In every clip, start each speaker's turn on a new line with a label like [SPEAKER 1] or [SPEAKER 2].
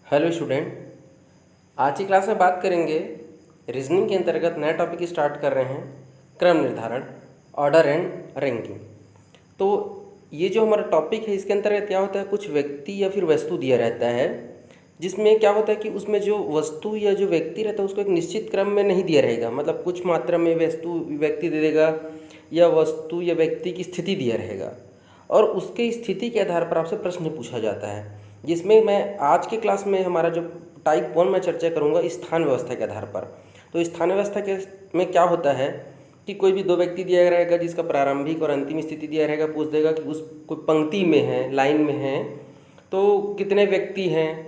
[SPEAKER 1] Hello student. आज की class में बात करेंगे रीजनिंग के अंतर्गत नया टॉपिक स्टार्ट कर रहे हैं, क्रम निर्धारण, ऑर्डर एंड रैंकिंग। तो ये जो हमारा टॉपिक है इसके अंतर्गत क्या होता है, कुछ व्यक्ति या फिर वस्तु दिया रहता है जिसमें क्या होता है कि उसमें जो वस्तु या जो व्यक्ति रहता है उसको एक निश्चित क्रम में नहीं दिया रहेगा। मतलब कुछ मात्रा में व्यक्ति दे देगा या वस्तु या व्यक्ति की स्थिति दिया रहेगा और उसके स्थिति के आधार पर आपसे प्रश्न पूछा जाता है, जिसमें मैं आज के क्लास में हमारा जो टाइप 1 में चर्चा करूंगा स्थान व्यवस्था के आधार पर। तो स्थान व्यवस्था के में क्या होता है कि कोई भी दो व्यक्ति दिया रहेगा जिसका प्रारंभिक और अंतिम स्थिति दिया रहेगा, पूछ देगा कि उस कोई पंक्ति में है, लाइन में है तो कितने व्यक्ति हैं,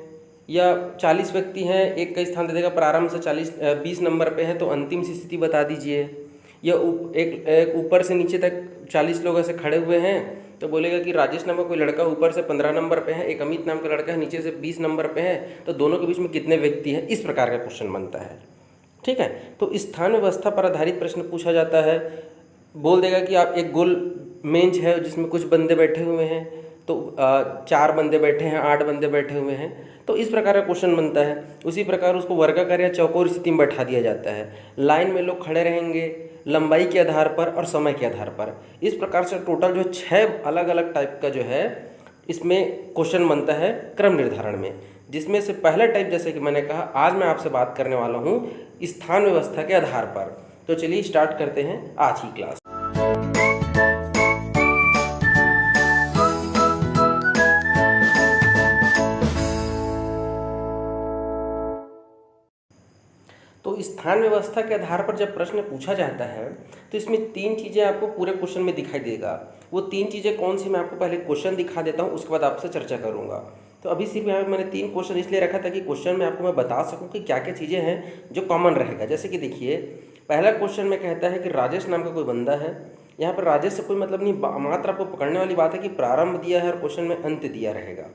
[SPEAKER 1] या 40 व्यक्ति हैं, एक का स्थान दे देगा प्रारंभ से 20 नंबर पे है तो अंतिम सी स्थिति बता दीजिए। या एक ऊपर से नीचे तक 40 लोग ऐसे खड़े हुए हैं तो बोलेगा कि राजेश नाम का कोई लड़का ऊपर से 15 नंबर पे है, एक अमित नाम का लड़का है नीचे से 20 नंबर पे है, तो दोनों के बीच में कितने व्यक्ति हैं। इस प्रकार का क्वेश्चन बनता है। ठीक है, तो स्थान व्यवस्था पर आधारित प्रश्न पूछा जाता है। बोल देगा कि आप एक गोल मेज है जिसमें कुछ बंदे बैठे हुए हैं, तो 4 बंदे बैठे हैं, 8 बंदे बैठे हुए हैं, तो इस प्रकार का क्वेश्चन बनता है। उसी प्रकार उसको वर्गाकार या चौकोर स्थिति में बैठा दिया जाता है। लाइन में लोग खड़े रहेंगे लंबाई के आधार पर और समय के आधार पर। इस प्रकार से टोटल जो 6 अलग अलग टाइप का जो है इसमें क्वेश्चन बनता है क्रम निर्धारण में, जिसमें से पहला टाइप जैसे कि मैंने कहा आज मैं आपसे बात करने वाला हूँ स्थान व्यवस्था के आधार पर। तो चलिए स्टार्ट करते हैं आज की क्लास। तो स्थान व्यवस्था के आधार पर जब प्रश्न पूछा जाता है तो इसमें 3 चीज़ें आपको पूरे क्वेश्चन में दिखाई देगा। वो 3 चीज़ें कौन सी, मैं आपको पहले क्वेश्चन दिखा देता हूँ, उसके बाद आपसे चर्चा करूँगा। तो अभी सिर्फ यहाँ मैंने 3 क्वेश्चन इसलिए रखा था कि क्वेश्चन में आपको मैं बता सकूँ कि क्या क्या चीज़ें हैं जो कॉमन रहेगा। जैसे कि देखिए पहला क्वेश्चन में कहता है कि राजेश नाम का कोई बंदा है। यहाँ पर राजेश से कोई मतलब नहीं, मात्र आपको पकड़ने वाली बात है कि प्रारंभ दिया है और क्वेश्चन में अंत दिया रहेगा।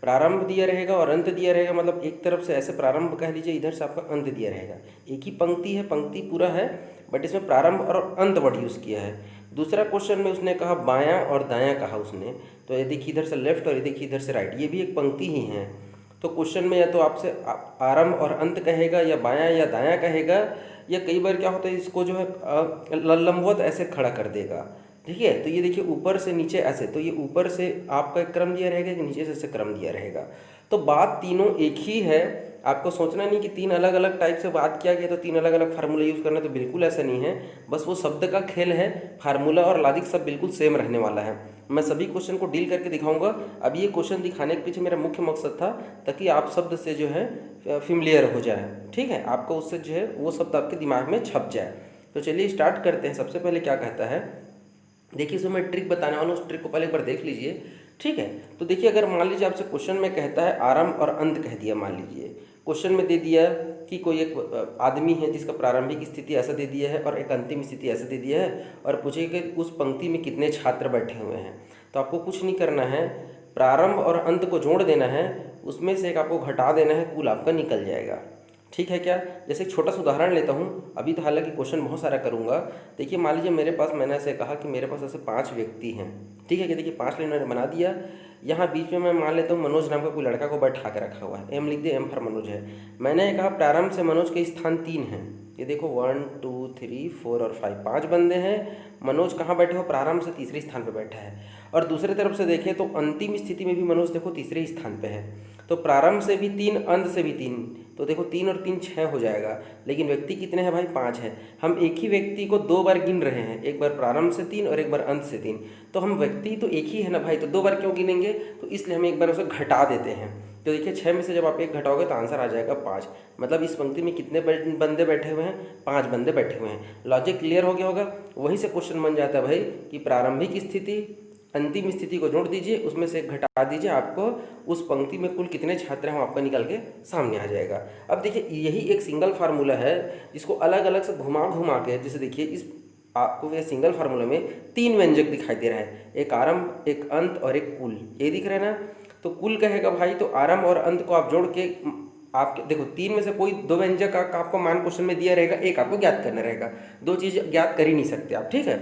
[SPEAKER 1] प्रारंभ दिया रहेगा और अंत दिया रहेगा, मतलब एक तरफ से ऐसे प्रारंभ कह लीजिए, इधर से आपका अंत दिया रहेगा। एक ही पंक्ति है, पंक्ति पूरा है, बट इसमें प्रारंभ और अंत वर्ड यूज़ किया है। दूसरा क्वेश्चन में उसने कहा बायां और दायां कहा उसने, तो ये देखिए इधर से लेफ्ट और ये देखिए इधर से राइट, ये भी एक पंक्ति ही है। तो क्वेश्चन में या तो आपसे आरंभ और अंत कहेगा या बायां या दायां कहेगा, या कई बार क्या होता है इसको जो है लंबवत ऐसे खड़ा कर देगा। ठीक है, तो ये देखिए ऊपर से नीचे ऐसे, तो ये ऊपर से आपका एक क्रम दिया रहेगा कि नीचे से ऐसे क्रम दिया रहेगा। तो बात तीनों एक ही है। आपको सोचना नहीं कि 3 अलग अलग टाइप से बात किया गया तो 3 अलग अलग फार्मूला यूज़ करना, तो बिल्कुल ऐसा नहीं है। बस वो शब्द का खेल है, फार्मूला और लॉजिक सब बिल्कुल सेम रहने वाला है। मैं सभी क्वेश्चन को डील करके दिखाऊंगा। अब ये क्वेश्चन दिखाने के पीछे मेरा मुख्य मकसद था ताकि आप शब्द से जो है फेमिलियर हो जाए। ठीक है, आपको उससे जो है वो शब्द आपके दिमाग में छप जाए। तो चलिए स्टार्ट करते हैं। सबसे पहले क्या कहता है, देखिए इसमें मैं ट्रिक बताने वाला हूँ, उस ट्रिक को पहले एक बार देख लीजिए। ठीक है, तो देखिए अगर मान लीजिए आपसे क्वेश्चन में कहता है आरंभ और अंत कह दिया, मान लीजिए क्वेश्चन में दे दिया कि कोई एक आदमी है जिसका प्रारंभिक स्थिति ऐसा दे दिया है और एक अंतिम स्थिति ऐसा दे दिया है, और पूछे कि उस पंक्ति में कितने छात्र बैठे हुए हैं। तो आपको कुछ नहीं करना है, प्रारंभ और अंत को जोड़ देना है, उसमें से एक आपको घटा देना है, कुल आपका निकल जाएगा। ठीक है क्या, जैसे एक छोटा सा उदाहरण लेता हूँ। अभी तो हालांकि क्वेश्चन बहुत सारा करूँगा। देखिए मान लीजिए मेरे पास, मैंने ऐसे कहा कि मेरे पास ऐसे 5 व्यक्ति हैं। ठीक है, कि देखिए 5 लाइन मैंने बना दिया। यहाँ बीच में मैं मान लेता हूँ मनोज नाम का कोई लड़का को बैठा के रखा हुआ है, एम लिख दिया, एम फॉर मनोज है। मैंने कहा प्रारंभ से मनोज के स्थान 3 हैं। ये देखो 1 2 3 4 और 5, 5 बंदे हैं। मनोज कहाँ बैठे हो, प्रारंभ से तीसरे स्थान पर बैठा है। और दूसरी तरफ से देखें तो अंतिम स्थिति में भी मनोज देखो तीसरे स्थान पे है। तो प्रारंभ से भी 3, अंत से भी 3, तो देखो 3 और 3 6 हो जाएगा। लेकिन व्यक्ति कितने हैं भाई, 5 हैं। हम एक ही व्यक्ति को 2 बार गिन रहे हैं, एक बार प्रारंभ से 3 और एक बार अंत से 3। तो हम व्यक्ति तो एक ही है ना भाई, तो 2 बार क्यों गिनेंगे, तो इसलिए हम एक बार उसे घटा देते हैं। तो देखिए 6 में से जब आप 1 घटाओगे तो आंसर आ जाएगा 5। मतलब इस पंक्ति में कितने बंदे बैठे हुए हैं, 5 बंदे बैठे हुए हैं। लॉजिक क्लियर हो गया होगा। वहीं से क्वेश्चन बन जाता है भाई कि प्रारंभिक स्थिति अंतिम स्थिति को जोड़ दीजिए, उसमें से घटा दीजिए, आपको उस पंक्ति में कुल कितने छात्र हैं वो आपका निकल के सामने आ जाएगा। अब देखिए यही एक सिंगल फार्मूला है जिसको अलग अलग से घुमा घुमा के, जैसे देखिए इस आपको ये सिंगल फार्मूला में 3 व्यंजक दिखाई दे रहा है, एक आरंभ, एक अंत और एक कुल। ये दिख रहा है ना, तो कुल कहेगा भाई, तो आरंभ और अंत को आप जोड़ के आप देखो 3 में से कोई 2 व्यंजक का आपको मान क्वेश्चन में दिया रहेगा, एक आपको ज्ञात करना रहेगा। 2 चीज़ ज्ञात कर ही नहीं सकते आप। ठीक है,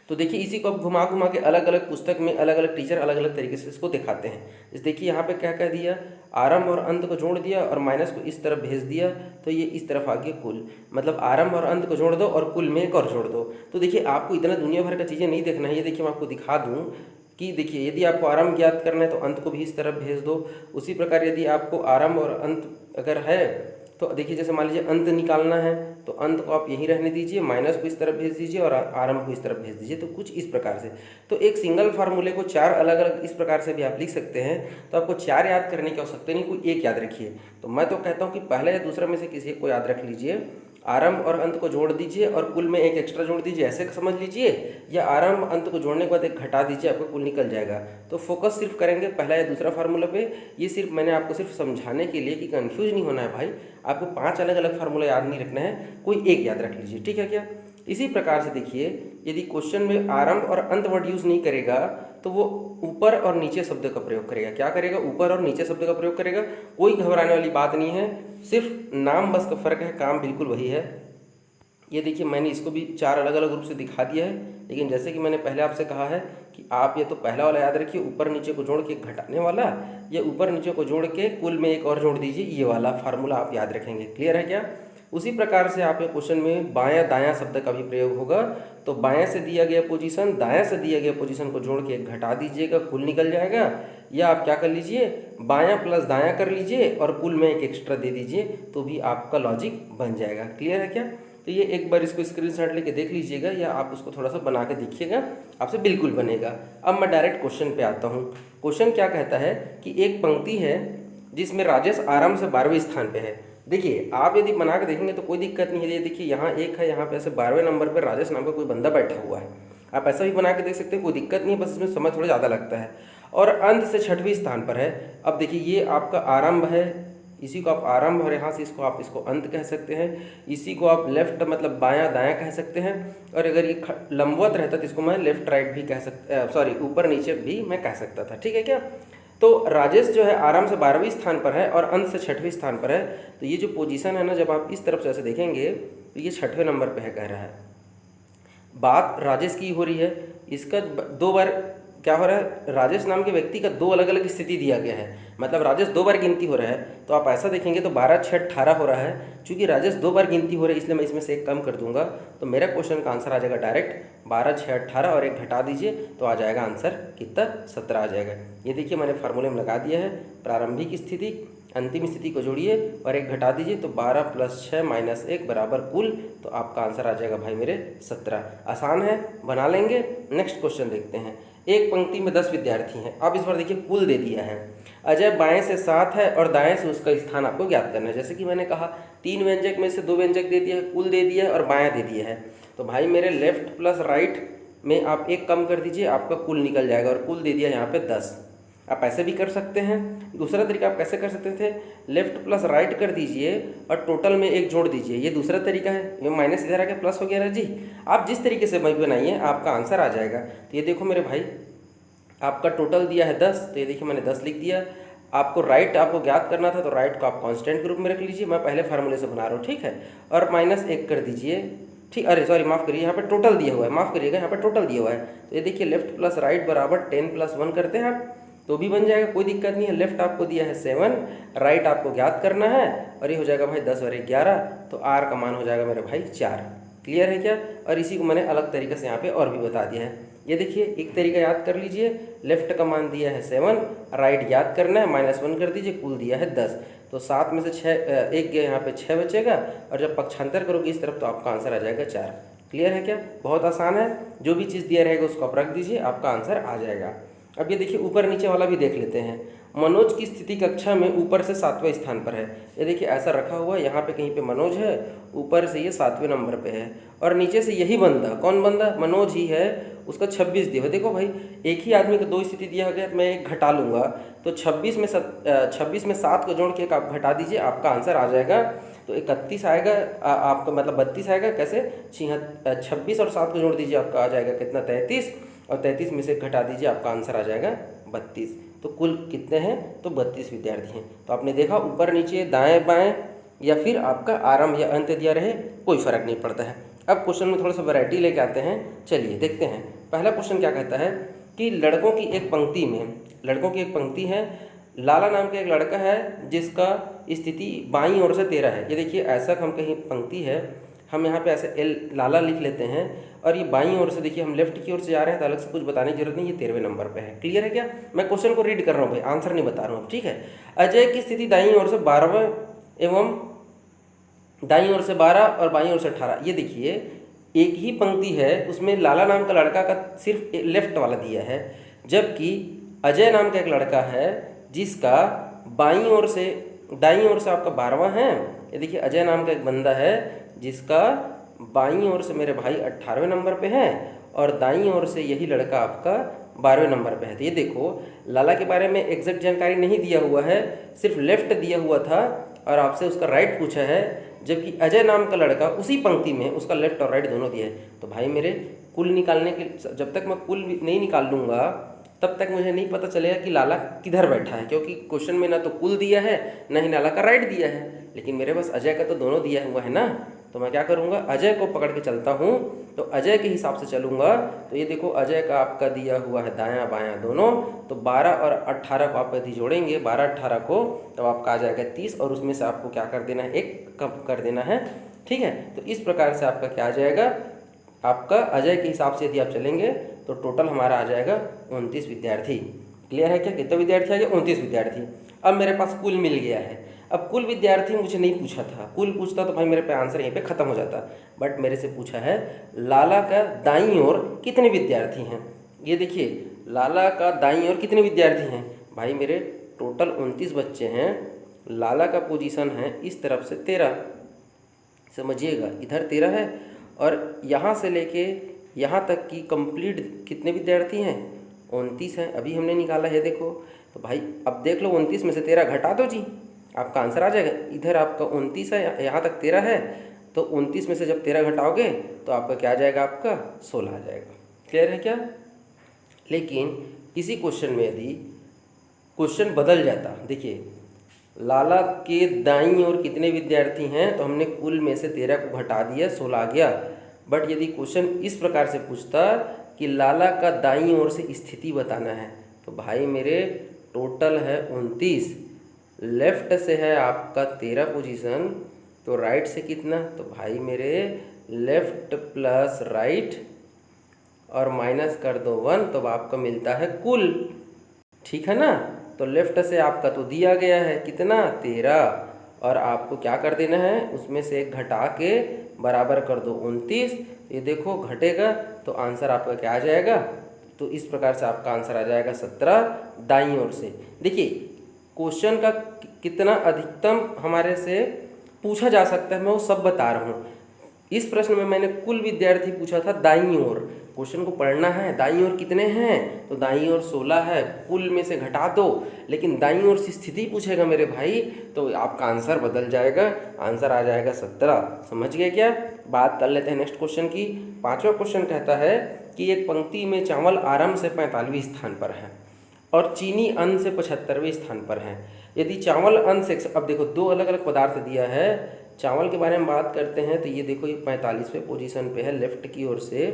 [SPEAKER 1] तो देखिए इसी को अब घुमा घुमा के अलग अलग पुस्तक में अलग अलग टीचर अलग अलग तरीके से इसको दिखाते हैं। जैसे देखिए यहाँ पे क्या कह दिया, आरंभ और अंत को जोड़ दिया और माइनस को इस तरफ भेज दिया, तो ये इस तरफ आ गया कुल। मतलब आरंभ और अंत को जोड़ दो और कुल में एक और जोड़ दो। तो देखिए आपको इतना दुनिया भर का चीज़ें नहीं देखना है। ये देखिए मैं आपको दिखा दूँ कि देखिए यदि आपको आरंभ ज्ञात करना है तो अंत को भी इस तरफ भेज दो। उसी प्रकार यदि आपको आरंभ और अंत अगर है तो देखिए जैसे मान लीजिए अंत निकालना है तो अंत को आप यहीं रहने दीजिए, माइनस को इस तरफ भेज दीजिए और आरंभ को इस तरफ भेज दीजिए। तो कुछ इस प्रकार से। तो एक सिंगल फार्मूले को 4 अलग अलग इस प्रकार से भी आप लिख सकते हैं। तो आपको 4 याद करने की आवश्यकता नहीं, कोई एक याद रखिए। तो मैं तो कहता हूँ कि पहला या दूसरा में से किसी को याद रख लीजिए। आरंभ और अंत को जोड़ दीजिए और कुल में एक एक्स्ट्रा जोड़ दीजिए, ऐसे समझ लीजिए, या आरंभ अंत को जोड़ने के बाद एक घटा दीजिए, आपका कुल निकल जाएगा। तो फोकस सिर्फ करेंगे पहला या दूसरा फार्मूला पे। ये सिर्फ मैंने आपको सिर्फ समझाने के लिए कि कंफ्यूज नहीं होना है भाई। आपको 5 अलग अलग फार्मूला याद नहीं रखना है, कोई एक याद रख लीजिए, ठीक है क्या। इसी प्रकार से देखिए यदि क्वेश्चन में आरंभ और अंत वर्ड यूज़ नहीं करेगा तो वो ऊपर और नीचे शब्द का प्रयोग करेगा। क्या करेगा, ऊपर और नीचे शब्द का प्रयोग करेगा। कोई घबराने वाली बात नहीं है, सिर्फ नाम बस का फर्क है, काम बिल्कुल वही है। ये देखिए मैंने इसको भी 4 अलग अलग रूप से दिखा दिया है, लेकिन जैसे कि मैंने पहले आपसे कहा है कि आप ये तो पहला वाला याद रखिए, ऊपर नीचे को जोड़ के घटाने वाला, या ऊपर नीचे को जोड़ के कुल में एक और जोड़ दीजिए, ये वाला फार्मूला आप याद रखेंगे। क्लियर है क्या। उसी प्रकार से आपके क्वेश्चन में बायां दायां शब्द का भी प्रयोग होगा। तो बायां से दिया गया पोजीशन, दायां से दिया गया पोजीशन को जोड़ के घटा दीजिएगा, कुल निकल जाएगा। या आप क्या कर लीजिए, बायां प्लस दायां कर लीजिए और कुल में एक एक्स्ट्रा दे दीजिए, तो भी आपका लॉजिक बन जाएगा। क्लियर है क्या। तो ये एक बार इसको स्क्रीनशॉट लेके देख लीजिएगा, या आप उसको थोड़ा सा बना के देखिएगा, आपसे बिल्कुल बनेगा। अब मैं डायरेक्ट क्वेश्चन पे आता हूँ। क्वेश्चन क्या कहता है कि एक पंक्ति है जिसमें राजेश आराम से 12वें स्थान पे है। देखिए आप यदि बना के देखेंगे तो कोई दिक्कत नहीं है। ये देखिए यहाँ एक है, यहाँ पे ऐसे 12वें नंबर पर राजेश नाम का कोई बंदा बैठा हुआ है। आप ऐसा भी बना के देख सकते हैं, कोई दिक्कत नहीं है, बस इसमें समय थोड़ा ज़्यादा लगता है। और अंत से 6वें स्थान पर है। अब देखिए ये आपका आरंभ है, इसी को आप आरंभ, और यहाँ से इसको आप इसको अंत कह सकते हैं। इसी को आप लेफ्ट मतलब बायां दायां कह सकते हैं। और अगर ये लंबवत रहता तो इसको मैं लेफ्ट राइट भी कह सकता, सॉरी ऊपर नीचे भी मैं कह सकता था, ठीक है क्या। तो राजेश जो है आरंभ से 12वें स्थान पर है और अंत से 6वें स्थान पर है। तो ये जो पोजीशन है ना, जब आप इस तरफ से ऐसे देखेंगे तो ये 6वें नंबर पर है, कह रहा है। बात राजेश की हो रही है। इसका 2 बार क्या हो रहा है, राजेश नाम के व्यक्ति का 2 अलग अलग स्थिति दिया गया है, मतलब राजेश 2 बार गिनती हो रहा है। तो आप ऐसा देखेंगे तो 12, 6, 18 हो रहा है। चूंकि राजेश 2 बार गिनती हो रही है इसलिए मैं इसमें से एक कम कर दूंगा। तो मेरा क्वेश्चन का आंसर आ जाएगा डायरेक्ट 12, 6, 18 और एक घटा दीजिए तो आ जाएगा आंसर कितना, 17 आ जाएगा। ये देखिए मैंने फार्मूले में लगा दिया है। प्रारंभिक स्थिति, अंतिम स्थिति को जोड़िए और एक घटा दीजिए, तो 12 + 6 - 1 बराबर कुल। तो आपका आंसर आ जाएगा भाई मेरे 17। आसान है, बना लेंगे। नेक्स्ट क्वेश्चन देखते हैं। एक पंक्ति में 10 विद्यार्थी हैं। अब इस बार देखिए कुल दे दिया है। अजय बाएं से 7 है और दाएं से उसका स्थान आपको ज्ञात करना है। जैसे कि मैंने कहा 3 व्यंजक में से 2 व्यंजक दे दिया है, कुल दे दिया है और बायां दे दिया है। तो भाई मेरे लेफ्ट प्लस राइट में आप एक कम कर दीजिए, आपका कुल निकल जाएगा। और कुल दे दिया यहाँ पे 10। आप ऐसे भी कर सकते हैं। दूसरा तरीका आप कैसे कर सकते थे, लेफ्ट प्लस राइट कर दीजिए और टोटल में एक जोड़ दीजिए। ये दूसरा तरीका है। ये माइनस इधर आके प्लस हो गया ना जी। आप जिस तरीके से बनाइए आपका आंसर आ जाएगा। तो ये देखो मेरे भाई, आपका टोटल दिया है 10, तो ये देखिए मैंने 10 लिख दिया। आपको राइट आपको ज्ञात करना था तो राइट को आप कांस्टेंट के रूप में रख लीजिए। मैं पहले फार्मूले से बना रहा हूँ, ठीक है। और -1 कर दीजिए, ठीक। अरे सॉरी माफ़ करिए, यहाँ पे टोटल दिया हुआ है, माफ़ करिएगा, यहाँ पे टोटल दिया हुआ है। तो ये देखिए लेफ्ट प्लस राइट बराबर 10 + 1 करते हैं आप, तो भी बन जाएगा, कोई दिक्कत नहीं है। लेफ्ट आपको दिया है 7, राइट आपको ज्ञात करना है और ये हो जाएगा भाई 10 और 1 11। तो आर का मान हो जाएगा मेरे भाई 4। क्लियर है क्या। और इसी को मैंने अलग तरीके से यहाँ पे और भी बता दिया है। ये देखिए एक तरीका याद कर लीजिए। लेफ्ट का मान दिया है 7, राइट याद करना है, -1 कर दीजिए, कुल दिया है 10। तो 7 में से 6 एक गया, यहाँ पे 6 बचेगा। और जब पक्षांतर करोगे इस तरफ तो आपका आंसर आ जाएगा 4। क्लियर है क्या। बहुत आसान है, जो भी चीज़ दिया रहेगा उसको आप रख दीजिए, आपका आंसर आ जाएगा। अब ये देखिए ऊपर नीचे वाला भी देख लेते हैं। मनोज की स्थिति कक्षा में ऊपर से 7वें स्थान पर है। ये देखिए ऐसा रखा हुआ है, यहाँ पे कहीं पे मनोज है, ऊपर से ये 7वें नंबर पे है और नीचे से यही बंदा, कौन बंदा, मनोज ही है, उसका 26 दिया हुआ। देखो भाई एक ही आदमी को 2 स्थिति दिया गया, मैं एक घटा लूँगा तो 26 में 7 को जोड़ के एक आप घटा दीजिए, आपका आंसर आ जाएगा। तो 31 आएगा आपका, मतलब 32 आएगा। कैसे, 26 और 7 को जोड़ दीजिए, आपका आ जाएगा कितना, 33। और 33 में से घटा दीजिए, आपका आंसर आ जाएगा 32। तो कुल कितने हैं, तो 32 विद्यार्थी हैं। तो आपने देखा ऊपर नीचे दाएं बाएं या फिर आपका आरंभ या अंत दिया रहे, कोई फर्क नहीं पड़ता है। अब क्वेश्चन में थोड़ा सा वैरायटी लेके आते हैं, चलिए देखते हैं। पहला क्वेश्चन क्या कहता है कि लड़कों की एक पंक्ति है, लाला नाम का एक लड़का है जिसका स्थिति बाईं ओर से 13 है। ये देखिए ऐसा हम कहीं पंक्ति है, हम यहाँ पे ऐसे लाला लिख लेते हैं और ये बाईं ओर से, देखिए हम लेफ्ट की ओर से जा रहे हैं तो अलग से कुछ बताने की जरूरत नहीं, ये 13वें नंबर पे है। क्लियर है क्या? मैं क्वेश्चन को रीड कर रहा हूँ भाई, आंसर नहीं बता रहा हूँ, ठीक है। अजय की स्थिति दाईं ओर से 12 एवं दाईं ओर से 12 और बाईं ओर से 18। ये देखिए एक ही पंक्ति है, उसमें लाला नाम का लड़का का सिर्फ लेफ्ट वाला दिया है, जबकि अजय नाम का एक लड़का है जिसका दाईं ओर से आपका 12वां है। ये देखिए अजय नाम का एक बंदा है जिसका बाईं ओर से मेरे भाई 18वें नंबर पे है और दाईं ओर से यही लड़का आपका 12वें नंबर पे है। तो ये देखो लाला के बारे में एग्जैक्ट जानकारी नहीं दिया हुआ है, सिर्फ लेफ्ट दिया हुआ था और आपसे उसका राइट पूछा है, जबकि अजय नाम का लड़का उसी पंक्ति में उसका लेफ्ट और राइट दोनों दिया है। तो भाई मेरे कुल निकालने के, जब तक मैं कुल नहीं निकाल लूँगा तब तक मुझे नहीं पता चलेगा कि लाला किधर बैठा है, क्योंकि क्वेश्चन में ना तो कुल दिया है ना ही लाला का राइट दिया है, लेकिन मेरे पास अजय का तो दोनों दिया हुआ है ना। तो मैं क्या करूँगा, अजय को पकड़ के चलता हूँ, तो अजय के हिसाब से चलूँगा। तो ये देखो अजय का आपका दिया हुआ है दायां बायां दोनों, तो 12 और 18 को आप यदि जोड़ेंगे 12-18 को, तो आपका आ जाएगा 30 और उसमें से आपको क्या कर देना है, एक कम कर देना है, ठीक है। तो इस प्रकार से आपका क्या आ जाएगा, आपका अजय के हिसाब से यदि आप चलेंगे तो टोटल हमारा आ जाएगा 29 विद्यार्थी। क्लियर है क्या? कितने विद्यार्थी आ गए? 29 विद्यार्थी। अब मेरे पास कुल मिल गया है। अब कुल विद्यार्थी मुझे नहीं पूछा था, कुल पूछता तो भाई मेरे पे आंसर यहीं पे ख़त्म हो जाता, बट मेरे से पूछा है लाला का दाईं ओर कितने विद्यार्थी हैं। ये देखिए लाला का दाईं ओर कितने विद्यार्थी हैं, भाई मेरे टोटल 29 बच्चे हैं। लाला का पोजीशन है इस तरफ से 13, समझिएगा इधर 13 है और यहाँ से लेके यहाँ तक की कंप्लीट कितने विद्यार्थी हैं, 29 हैं। अभी हमने निकाला है देखो, तो भाई अब देख लो 29 में से 13 घटा दो जी, आपका आंसर आ जाएगा। इधर आपका 29 है, यहाँ तक 13 है, तो 29 में से जब 13 घटाओगे तो आपका क्या आ जाएगा, आपका 16 आ जाएगा। क्लियर है क्या? लेकिन इसी क्वेश्चन में यदि क्वेश्चन बदल जाता, देखिए लाला के दाईं ओर कितने विद्यार्थी हैं, तो हमने कुल में से 13 को घटा दिया, 16 आ गया। बट यदि क्वेश्चन इस प्रकार से पूछता कि लाला का दाईं ओर से स्थिति बताना है, तो भाई मेरे टोटल है 29, लेफ्ट से है आपका 13 पोजीशन, तो राइट से कितना, तो भाई मेरे लेफ्ट प्लस राइट और माइनस कर दो 1, तो आपका मिलता है कुल, ठीक है ना। तो लेफ्ट से आपका तो दिया गया है कितना, 13, और आपको क्या कर देना है, उसमें से एक घटा के बराबर कर दो 29। ये देखो घटेगा तो आंसर आपका क्या आ जाएगा, तो इस प्रकार से आपका आंसर आ जाएगा 17 दाईं ओर से। देखिए क्वेश्चन का कितना अधिकतम हमारे से पूछा जा सकता है मैं वो सब बता रहा हूँ। इस प्रश्न में मैंने कुल विद्यार्थी पूछा था दाईं ओर, क्वेश्चन को पढ़ना है दाईं ओर कितने हैं, तो दाईं ओर 16 है, कुल में से घटा दो, लेकिन दाईं ओर से स्थिति पूछेगा मेरे भाई, तो आपका आंसर बदल जाएगा, आंसर आ जाएगा 17। समझ गए क्या? बात कर लेते हैं नेक्स्ट क्वेश्चन की। 5वां क्वेश्चन कहता है कि एक पंक्ति में चावल आराम से 45वें स्थान पर है और चीनी अन्न से 75वें स्थान पर है। यदि चावल अन्न से, अब देखो दो अलग अलग पदार्थ दिया है, चावल के बारे में बात करते हैं तो ये देखो ये 45वें पोजीशन पे है लेफ्ट की ओर से,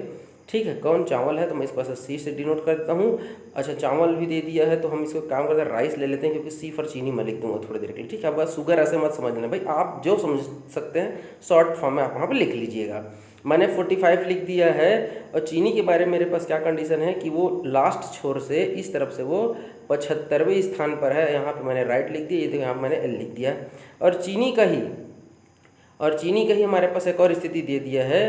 [SPEAKER 1] ठीक है। कौन चावल है, तो मैं इस पास सी से डिनोट करता हूँ। अच्छा चावल भी दे दिया है तो हम इसको काम करते हैं राइस ले लेते हैं, क्योंकि सी फॉर चीनी मैं लिख दूंगा थोड़ी देर के लिए, ठीक है। अब बस शुगर ऐसे मत समझना भाई, आप जो समझ सकते हैं शॉर्ट फॉर्म में आप वहाँ पर लिख लीजिएगा। मैंने 45 लिख दिया है और चीनी के बारे में मेरे पास क्या कंडीशन है कि वो लास्ट छोर से इस तरफ से वो 75वें स्थान पर है, यहाँ पे मैंने राइट लिख दिया, ये देखो यहाँ पर मैंने एल लिख दिया। और चीनी का ही हमारे पास एक और स्थिति दे दिया है,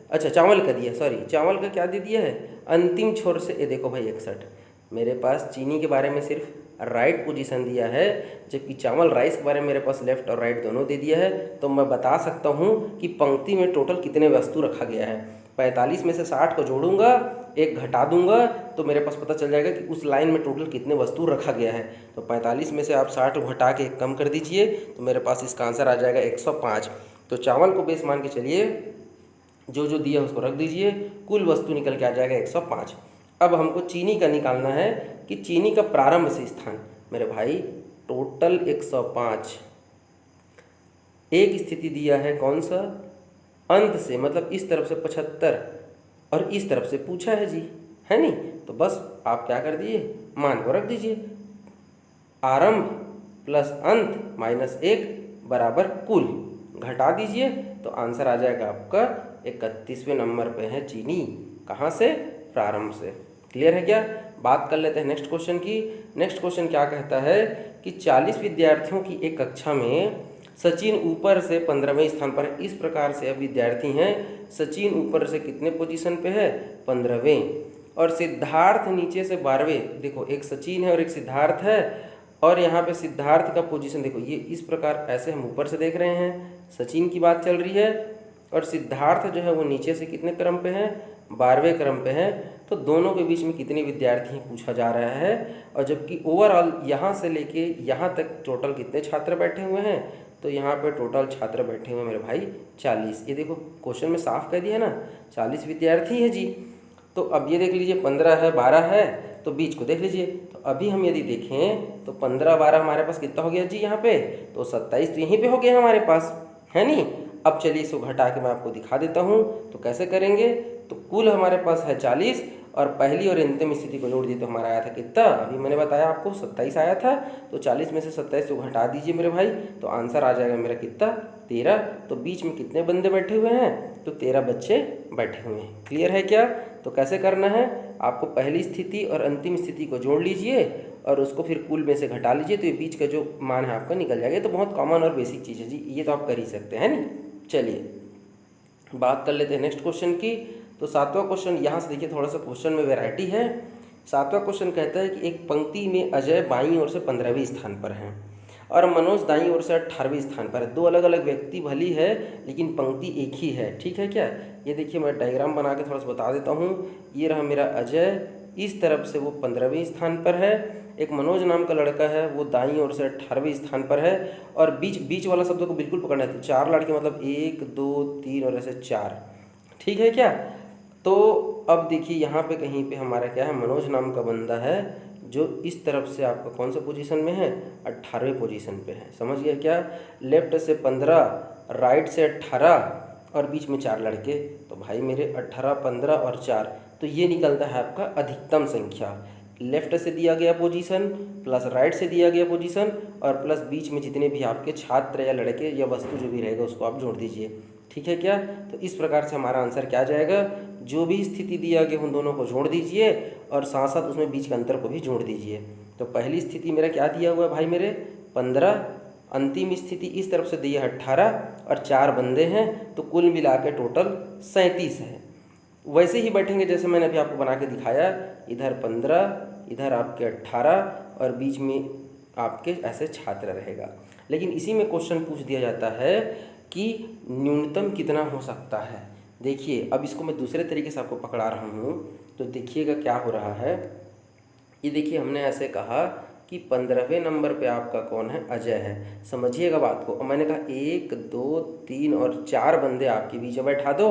[SPEAKER 1] अच्छा चावल का दिया, सॉरी चावल का क्या दे दिया है, अंतिम छोर से, ये देखो भाई 61। मेरे पास चीनी के बारे में सिर्फ राइट पोजीशन दिया है, जबकि चावल राइस के बारे में मेरे पास लेफ्ट और राइट दोनों दे दिया है। तो मैं बता सकता हूँ कि पंक्ति में टोटल कितने वस्तु रखा गया है। 45 में से 60 को जोड़ूंगा, एक घटा दूंगा, तो मेरे पास पता चल जाएगा कि उस लाइन में टोटल कितने वस्तु रखा गया है। तो 45 में से आप 60 को घटा के एक कम कर दीजिए, तो मेरे पास इसका आंसर आ जाएगा 105। तो चावल को बेस मान के चलिए, जो जो दिया उसको रख दीजिए, कुल वस्तु निकल के आ जाएगा 105। अब हमको चीनी का निकालना है कि चीनी का प्रारंभ से स्थान, मेरे भाई टोटल 105। एक स्थिति दिया है कौन सा, अंत से मतलब इस तरफ से 75 और इस तरफ से पूछा है जी, है नहीं, तो बस आप क्या कर दीजिए, मान को रख दीजिए, आरंभ प्लस अंत माइनस 1 बराबर कुल, घटा दीजिए तो आंसर आ जाएगा आपका 31वें नंबर पे है चीनी। कहाँ से? प्रारंभ से। क्लियर है क्या? बात कर लेते हैं नेक्स्ट क्वेश्चन की। नेक्स्ट क्वेश्चन क्या कहता है कि 40 विद्यार्थियों की एक कक्षा में सचिन ऊपर से 15वें स्थान पर है। इस प्रकार से अब विद्यार्थी हैं, सचिन ऊपर से कितने पोजीशन पे है? 15वें, और सिद्धार्थ नीचे से 12वें। देखो एक सचिन है और एक सिद्धार्थ है, और यहाँ पे सिद्धार्थ का पोजीशन देखो, ये इस प्रकार ऐसे हम ऊपर से देख रहे हैं, सचिन की बात चल रही है, और सिद्धार्थ जो है वो नीचे से कितने क्रम पे है? 12वें क्रम पे है। तो दोनों के बीच में कितने विद्यार्थी हैं पूछा जा रहा है, और जबकि ओवरऑल यहाँ से लेके यहाँ तक टोटल कितने छात्र बैठे हुए हैं? तो यहाँ पे टोटल छात्र बैठे हुए मेरे भाई 40। ये देखो क्वेश्चन में साफ कह दिया ना, 40 विद्यार्थी है जी। तो अब ये देख लीजिए 15 है, 12 है, तो बीच को देख लीजिए। तो अभी हम यदि देखें तो 15 12 हमारे पास कितना हो गया जी यहाँ पे? तो 27 तो यहीं पे हो गया हमारे पास, है नहीं। अब चलिए इसको घटा के मैं आपको दिखा देता हूँ। तो कैसे करेंगे? तो कुल हमारे पास है 40, और पहली और अंतिम स्थिति को जोड़ दिए तो हमारा आया था कितना? अभी मैंने बताया आपको 27 आया था। तो 40 में से 27 को घटा दीजिए मेरे भाई, तो आंसर आ जाएगा मेरा कितना? 13। तो बीच में कितने बंदे बैठे हुए हैं? तो 13 बच्चे बैठे हुए हैं। क्लियर है क्या? तो कैसे करना है? आपको पहली स्थिति और अंतिम स्थिति को जोड़ लीजिए और उसको फिर कुल में से घटा लीजिए, तो ये बीच का जो मान है आपका निकल जाएगा। तो बहुत कॉमन और बेसिक चीज़ है जी, ये तो आप कर ही सकते हैं नहीं। चलिए बात कर लेते हैं नेक्स्ट क्वेश्चन की। तो 7वां क्वेश्चन, यहाँ से देखिए थोड़ा सा क्वेश्चन में वैरायटी है। 7वां क्वेश्चन कहता है कि एक पंक्ति में अजय बाईं ओर से 15वें स्थान पर हैं और मनोज दाईं ओर से 18वें स्थान पर है। दो अलग अलग व्यक्ति भली है लेकिन पंक्ति एक ही है, ठीक है क्या? ये देखिए मैं डायग्राम बना के थोड़ा सा बता देता हूँ। ये रहा मेरा अजय, इस तरफ से वो 15वें स्थान पर है। एक मनोज नाम का लड़का है, वो दाईं ओर से 18वें स्थान पर है। और बीच वाला शब्द को बिल्कुल पकड़ना है। तो 4 लड़के मतलब 1 2 3 और ऐसे 4, ठीक है क्या? तो अब देखिए यहाँ पे कहीं पे हमारा क्या है, मनोज नाम का बंदा है जो इस तरफ से आपका कौन सा पोजीशन में है? 18वें पोजीशन पे है। समझ गया क्या? लेफ्ट से 15, राइट से 18 और बीच में 4 लड़के। तो भाई मेरे 18 15 और 4, तो ये निकलता है आपका अधिकतम संख्या। लेफ्ट से दिया गया पोजीशन प्लस राइट से दिया गया पोजीशन और प्लस बीच में जितने भी आपके छात्र या लड़के या वस्तु जो भी रहेगा उसको आप जोड़ दीजिए, ठीक है क्या? तो इस प्रकार से हमारा आंसर क्या जाएगा? जो भी स्थिति दिया गया उन दोनों को जोड़ दीजिए और साथ साथ उसमें बीच के अंतर को भी जोड़ दीजिए। तो पहली स्थिति मेरा क्या दिया हुआ है भाई मेरे? 15। अंतिम स्थिति इस तरफ से दी है 18 और 4 बंदे हैं, तो कुल मिला के टोटल 37 है। वैसे ही बैठेंगे जैसे मैंने अभी आपको बना के दिखाया, इधर 15, इधर आपके 18 और बीच में आपके ऐसे छात्र रहेगा। लेकिन इसी में क्वेश्चन पूछ दिया जाता है कि न्यूनतम कितना हो सकता है। देखिए अब इसको मैं दूसरे तरीके से आपको पकड़ा रहा हूँ, तो देखिएगा क्या हो रहा है। ये देखिए हमने ऐसे कहा कि 15वें नंबर पे आपका कौन है? अजय है। समझिएगा बात को। और मैंने कहा 1 2 3 और 4 बंदे आपके बीच में बैठा दो,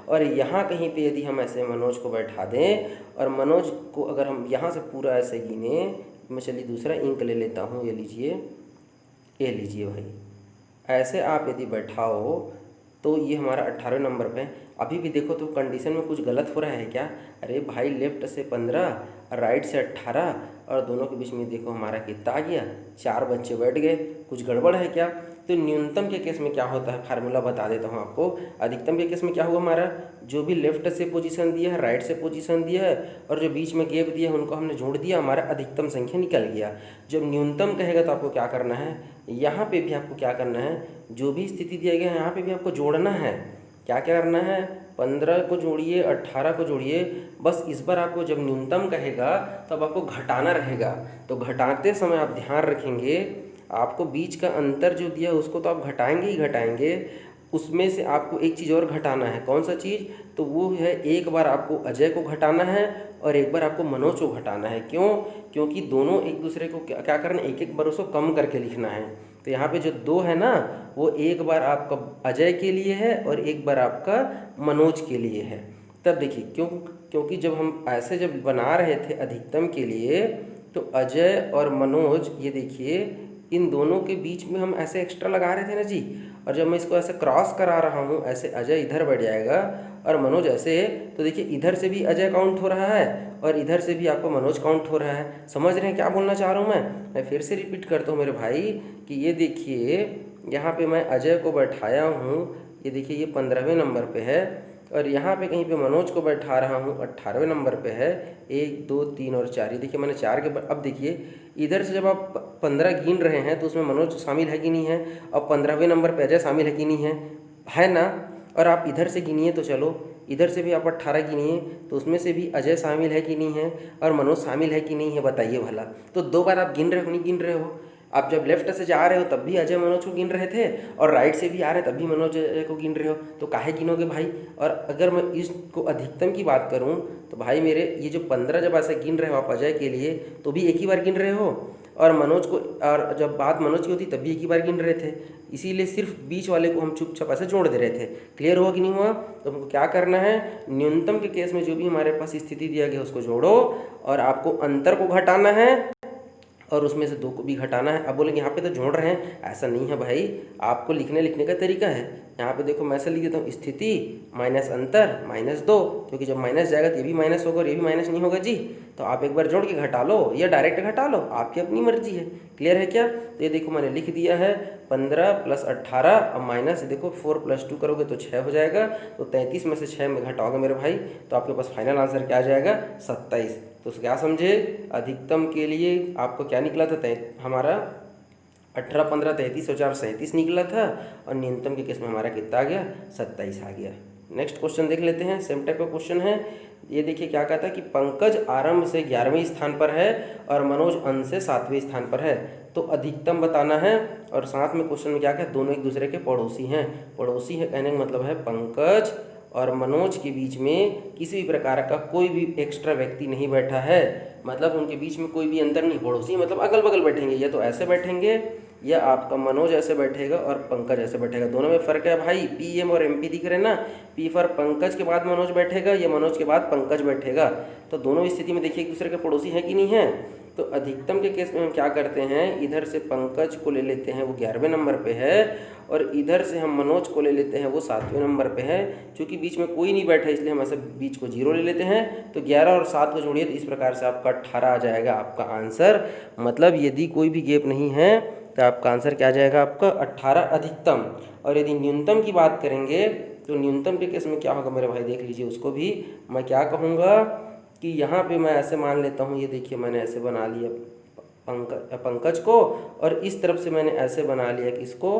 [SPEAKER 1] और यहाँ कहीं पे यदि हम ऐसे मनोज को बैठा दें और मनोज को अगर हम यहाँ से पूरा ऐसे गिने, मैं चलिए दूसरा इंक ले लेता हूँ, ये लीजिए, ये लीजिए भाई, ऐसे आप यदि बैठाओ तो ये हमारा 18वें नंबर पे है। अभी भी देखो तो कंडीशन में कुछ गलत हो रहा है क्या? अरे भाई लेफ्ट से 15, राइट से 18 और दोनों के बीच में देखो हमारा कितना आ गया? 4 बच्चे बैठ गए। कुछ गड़बड़ है क्या? तो न्यूनतम के केस में क्या होता है, फार्मूला बता देता हूँ आपको। अधिकतम के केस में क्या हुआ हमारा? जो भी लेफ्ट से पोजीशन दिया है, राइट से पोजीशन दिया है और जो बीच में गैप दिया है उनको हमने जोड़ दिया, हमारा अधिकतम संख्या निकल गया। जब न्यूनतम कहेगा तो आपको क्या करना है? यहाँ पे भी आपको क्या करना है? जो भी स्थिति दिया गया है यहाँ पे भी आपको जोड़ना है। क्या क्या करना है? 15 को जोड़िए, 18 को जोड़िए। बस इस बार आपको जब न्यूनतम कहेगा तब आपको घटाना रहेगा। तो घटाते समय आप ध्यान रखेंगे, आपको बीच का अंतर जो दिया है उसको तो आप घटाएंगे ही घटाएंगे, उसमें से आपको एक चीज़ और घटाना है। कौन सा चीज़? तो वो है एक बार आपको अजय को घटाना है और एक बार आपको मनोज को घटाना है। क्यों? क्योंकि दोनों एक दूसरे को क्या करना है? एक बार उसको कम करके लिखना है। तो यहाँ पे जो 2 है ना, वो एक बार आपका अजय के लिए है और एक बार आपका मनोज के लिए है। तब देखिए क्योंकि जब हम ऐसे जब बना रहे थे अधिकतम के लिए, तो अजय और मनोज, ये देखिए इन दोनों के बीच में हम ऐसे एक्स्ट्रा लगा रहे थे ना जी, और जब मैं इसको ऐसे क्रॉस करा रहा हूँ, ऐसे अजय इधर बढ़ जाएगा और मनोज ऐसे, तो देखिए इधर से भी अजय काउंट हो रहा है और इधर से भी आपको मनोज काउंट हो रहा है। समझ रहे हैं क्या बोलना चाह रहा हूँ मैं फिर से रिपीट करता हूँ मेरे भाई कि ये देखिए यहाँ पे मैं अजय को बैठाया हूँ, ये देखिए ये 15वें नंबर पे है, और यहाँ पे कहीं पे मनोज को बैठा रहा हूँ 18वें नंबर पे है। 1 2 3 और 4, ये देखिए मैंने 4 के अब देखिए इधर से जब आप 15 गिन रहे हैं तो उसमें मनोज शामिल है कि नहीं है, अब 15वें नंबर पे अजय शामिल है कि नहीं है ना। और आप इधर से गिनिए तो चलो, इधर से भी आप 18 गिनिए तो उसमें से भी अजय शामिल है कि नहीं है और मनोज शामिल है कि नहीं है, बताइए भला। तो 2 बार आप गिन रहे हो नहीं गिन रहे हो। आप जब लेफ्ट से जा रहे हो तब भी अजय मनोज को गिन रहे थे, और राइट से भी आ रहे तब भी मनोज अजय को गिन रहे हो, तो काहे गिनोगे भाई। और अगर मैं इसको अधिकतम की बात करूं तो भाई मेरे ये जो 15 जब ऐसे गिन रहे हो आप अजय के लिए तो भी एक ही बार गिन रहे हो, और मनोज को, और जब बात मनोज की होती तब भी एक ही बार गिन रहे थे, इसीलिए सिर्फ बीच वाले को हम चुपचाप ऐसे जोड़ दे रहे थे। क्लियर हुआ कि नहीं हुआ। तो हमको क्या करना है, न्यूनतम के केस में जो भी हमारे पास स्थिति दिया गया उसको जोड़ो, और आपको अंतर को घटाना है और उसमें से 2 को भी घटाना है। अब बोलेंगे यहाँ पे तो जोड़ रहे हैं, ऐसा नहीं है भाई, आपको लिखने का तरीका है। यहाँ पे देखो मैं ऐसे लिख देता हूँ, स्थिति माइनस अंतर -2, क्योंकि जब माइनस जाएगा तो ये भी माइनस होगा और ये भी माइनस नहीं होगा जी। तो आप एक बार जोड़ के घटा लो या डायरेक्ट घटा लो, आपकी अपनी मर्जी है। क्लियर है क्या। तो ये देखो मैंने लिख दिया है 15 + 18, अब माइनस देखो 4 + 2 करोगे तो 6 हो जाएगा, तो 33 में से 6 में घटाओगे मेरे भाई तो आपके पास फाइनल आंसर क्या आ जाएगा, 27। तो क्या समझे, अधिकतम के लिए आपको क्या निकला था, हमारा 18 15 33 और 4 37 निकला था, और न्यूनतम के केस में हमारा कितना आ गया, 27 आ गया। नेक्स्ट क्वेश्चन देख लेते हैं, सेम टाइप का क्वेश्चन है। ये देखिए क्या कहता है कि पंकज आरंभ से 11वें स्थान पर है और मनोज अंत से 7वें स्थान पर है, तो अधिकतम बताना है। और साथ में क्वेश्चन में क्या कहता है, दोनों एक दूसरे के पड़ोसी हैं। पड़ोसी है कहने का मतलब है पंकज और मनोज के बीच में किसी भी प्रकार का कोई भी एक्स्ट्रा व्यक्ति नहीं बैठा है, मतलब उनके बीच में कोई भी अंतर नहीं। पड़ोसी मतलब अगल बगल बैठेंगे, या तो ऐसे बैठेंगे या आपका मनोज ऐसे बैठेगा और पंकज ऐसे बैठेगा, दोनों में फ़र्क है भाई। PM और MP दिख रहे हैं ना, P फॉर पंकज के बाद मनोज बैठेगा या मनोज के बाद पंकज बैठेगा, तो दोनों स्थिति में देखिए एक दूसरे के पड़ोसी हैं कि नहीं है। तो अधिकतम के केस में हम क्या करते हैं, इधर से पंकज को ले लेते हैं, वो 11वें नंबर पे है, और इधर से हम मनोज को ले लेते हैं, वो 7वें नंबर पे है। चूँकि बीच में कोई नहीं बैठा इसलिए हम ऐसे बीच को 0 ले लेते हैं, तो 11 और 7 को जोड़िए तो इस प्रकार से आपका 18 आ जाएगा आपका आंसर। मतलब यदि कोई भी गैप नहीं है तो आपका आंसर क्या आ जाएगा, आपका 18 अधिकतम। और यदि न्यूनतम की बात करेंगे तो न्यूनतम के केस में क्या होगा मेरे भाई, देख लीजिए उसको भी। मैं क्या कहूँगा कि यहाँ पे मैं ऐसे मान लेता हूँ, ये देखिए मैंने ऐसे बना लिया पंकज को, और इस तरफ से मैंने ऐसे बना लिया कि इसको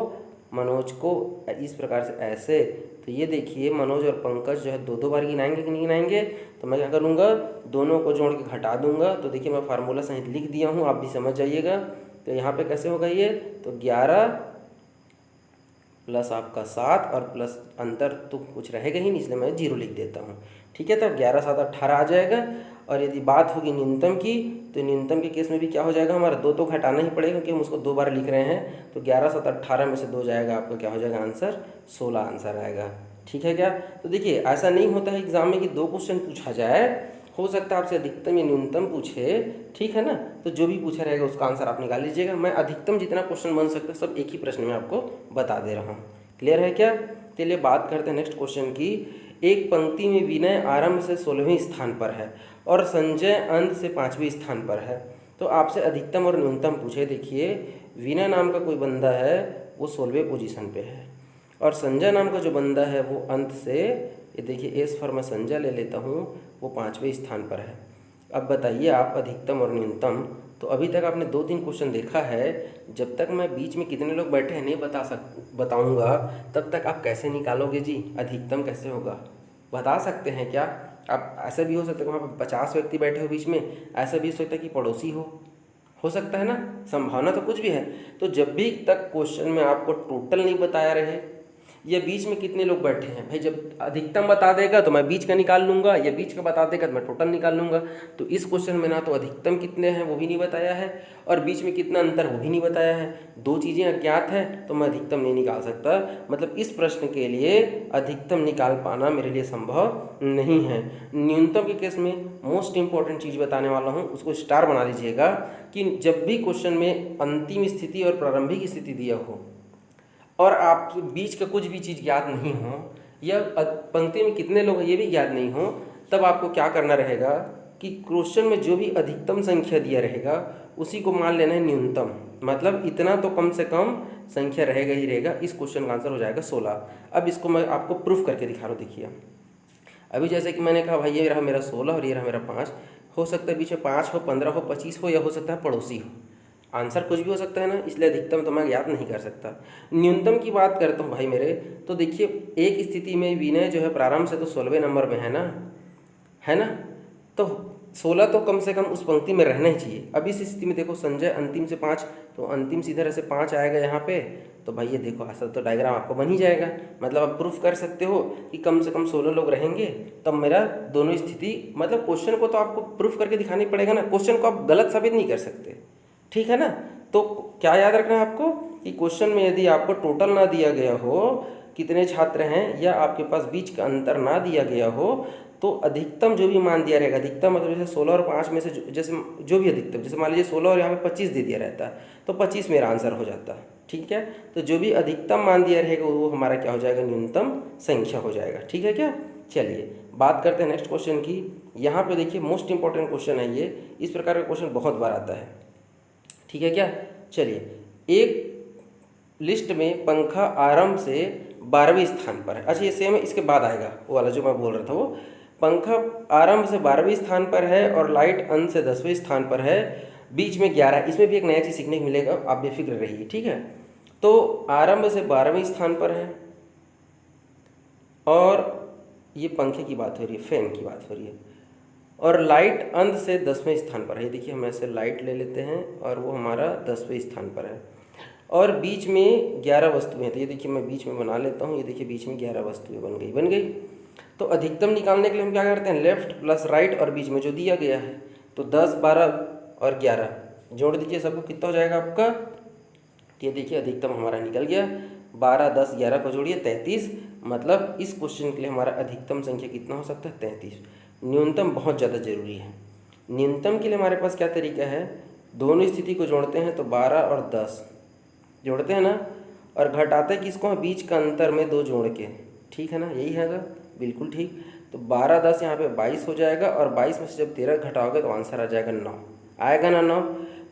[SPEAKER 1] मनोज को, इस प्रकार से ऐसे। तो ये देखिए मनोज और पंकज जो है 2 बार गिनाएंगे कि नहीं गिनाएंगे, तो मैं क्या करूँगा, दोनों को जोड़ के घटा दूंगा। तो देखिए मैं फार्मूला सहित लिख दिया हूँ, आप भी समझ जाइएगा। तो यहाँ पे कैसे होगा ये, तो 11 प्लस आपका 7 और प्लस अंतर तो कुछ रहेगा ही नहीं, इसलिए मैं 0 लिख देता हूँ। ठीक है, तो 11 7 18 आ जाएगा। और यदि बात होगी न्यूनतम की, तो न्यूनतम के केस में भी क्या हो जाएगा, हमारा 2 तो घटाना ही पड़ेगा क्योंकि हम उसको 2 बार लिख रहे हैं। तो 11 7 18 में से 2 जाएगा, आपका क्या हो जाएगा आंसर, 16 आंसर आएगा। ठीक है क्या। तो देखिए ऐसा नहीं होता है एग्जाम में कि 2 क्वेश्चन पूछा जाए, हो सकता है आपसे अधिकतम या न्यूनतम पूछे, ठीक है ना। तो जो भी पूछा रहेगा उसका आंसर आप निकाल लीजिएगा। मैं अधिकतम जितना क्वेश्चन बन सकता है सब एक ही प्रश्न में आपको बता दे रहा हूँ। क्लियर है क्या। चलिए बात करते हैं नेक्स्ट क्वेश्चन की। एक पंक्ति में विनय आरंभ से 16वें स्थान पर है और संजय अंत से 5वें स्थान पर है, तो आपसे अधिकतम और न्यूनतम पूछे। देखिए विनय नाम का कोई बंदा है वो 16वें पोजीशन पे है, और संजय नाम का जो बंदा है वो अंत से, ये देखिए एस फॉर मैं संजय ले लेता हूँ, वो 5वें स्थान पर है। अब बताइए आप अधिकतम और न्यूनतम। तो अभी तक आपने 2-3 क्वेश्चन देखा है, जब तक मैं बीच में कितने लोग बैठे हैं नहीं बताऊंगा तब तक आप कैसे निकालोगे जी, अधिकतम कैसे होगा, बता सकते हैं क्या आप। ऐसा भी हो सकता है वहाँ पर 50 व्यक्ति बैठे हो बीच में, ऐसा भी हो सकता है कि पड़ोसी हो सकता है ना, संभावना तो कुछ भी है। तो जब भी तक क्वेश्चन में आपको टोटल नहीं बताया रहे या बीच में कितने लोग बैठे हैं। भाई जब अधिकतम बता देगा तो मैं बीच का निकाल लूँगा, या बीच का बता देगा तो मैं टोटल निकाल लूँगा। तो इस क्वेश्चन में ना तो अधिकतम कितने हैं वो भी नहीं बताया है, और बीच में कितना अंतर वो भी नहीं बताया है। दो चीज़ें अज्ञात हैं तो मैं अधिकतम नहीं निकाल सकता। मतलब इस प्रश्न के लिए अधिकतम निकाल पाना मेरे लिए संभव नहीं है। न्यूनतम के केस में मोस्ट इंपॉर्टेंट चीज़ बताने वाला हूँ, उसको स्टार बना लीजिएगा कि जब भी क्वेश्चन में अंतिम स्थिति और प्रारंभिक स्थिति दिया हो और आप बीच का कुछ भी चीज़ ज्ञात नहीं हो, या पंक्ति में कितने लोग हैं ये भी ज्ञात नहीं हो, तब आपको क्या करना रहेगा कि क्वेश्चन में जो भी अधिकतम संख्या दिया रहेगा उसी को मान लेना है न्यूनतम। मतलब इतना तो कम से कम संख्या रहेगा ही रहेगा। इस क्वेश्चन का आंसर हो जाएगा 16। अब इसको मैं आपको प्रूफ करके दिखा रहा हूँ। देखिए अभी जैसे कि मैंने कहा भाई ये रहा मेरा 16 और ये रहा मेरा 5, हो सकता है बीच में 5 हो, 15 हो, 25 हो, या हो सकता है पड़ोसी हो। आंसर कुछ भी हो सकता है ना, इसलिए अधिकतम तो मैं याद नहीं कर सकता। न्यूनतम की बात करता हूँ भाई मेरे, तो देखिए एक स्थिति में विनय जो है प्रारंभ से तो 16वें नंबर में है ना, तो 16 तो कम से कम उस पंक्ति में रहना ही चाहिए। अब इस स्थिति में देखो संजय अंतिम से 5, तो अंतिम सीधे तरह से 5 आएगा यहाँ पे, तो भाई ये देखो असल तो डायग्राम आपको बन ही जाएगा। मतलब आप प्रूफ कर सकते हो कि कम से कम 16 लोग रहेंगे, तब मेरा दोनों स्थिति, मतलब क्वेश्चन को तो आपको प्रूफ करके दिखाना ही पड़ेगा ना, क्वेश्चन को आप गलत साबित नहीं कर सकते, ठीक है ना। तो क्या याद रखना है आपको कि क्वेश्चन में यदि आपको टोटल ना दिया गया हो कितने छात्र हैं, या आपके पास बीच का अंतर ना दिया गया हो, तो अधिकतम जो भी मान दिया रहेगा, अधिकतम मतलब जैसे 16 और 5 में से जैसे जो भी अधिकतम, जैसे मान लीजिए 16 और यहाँ पे 25 दे दिया रहता है तो 25 मेरा आंसर हो जाता है, ठीक है। तो जो भी अधिकतम मान दिया रहेगा वो हमारा क्या हो जाएगा, न्यूनतम संख्या हो जाएगा, ठीक है क्या। चलिए बात करते हैं नेक्स्ट क्वेश्चन की। यहाँ पे देखिए मोस्ट इंपॉर्टेंट क्वेश्चन है ये, इस प्रकार का क्वेश्चन बहुत बार आता है, ठीक है क्या। चलिए एक लिस्ट में पंखा आरंभ से 12वें स्थान पर है। अच्छा ये सेम है, इसके बाद आएगा वो वाला जो मैं बोल रहा था, वो पंखा आरंभ से 12वें स्थान पर है और लाइट अंत से 10वें स्थान पर है, बीच में 11। इसमें भी एक नया चीज़ सीखने को मिलेगा, आप बेफिक्र रहिए, ठीक है। तो आरंभ से 12वें स्थान पर है और ये पंखे की बात हो रही है, फैन की बात हो रही है, और लाइट अंत से 10वें स्थान पर है। देखिए हम ऐसे लाइट ले लेते हैं और वो हमारा 10वें स्थान पर है, और बीच में 11 वस्तुएं हैं। तो ये देखिए मैं बीच में बना लेता हूँ, ये देखिए बीच में 11 वस्तुएं बन गई। तो अधिकतम निकालने के लिए हम क्या करते हैं, लेफ्ट प्लस राइट और बीच में जो दिया गया है, तो 10, 12 और 11 जोड़ दीजिए, सबको कितना हो जाएगा आपका। ये देखिए अधिकतम हमारा निकल गया, 12, 10, 11 को जोड़िए 33। मतलब इस क्वेश्चन के लिए हमारा अधिकतम संख्या कितना हो सकता है, 33। न्यूनतम बहुत ज़्यादा जरूरी है। न्यूनतम के लिए हमारे पास क्या तरीका है, दोनों स्थिति को जोड़ते हैं तो 12 और 10 जोड़ते हैं ना, और घटाते किसको हैं, बीच का अंतर में 2 जोड़ के, ठीक है ना, यही है ना, बिल्कुल ठीक। तो 12, 10 यहाँ पे 22 हो जाएगा, और 22 में से जब 13 घटाओगे तो आंसर आ जाएगा 9, आएगा ना 9।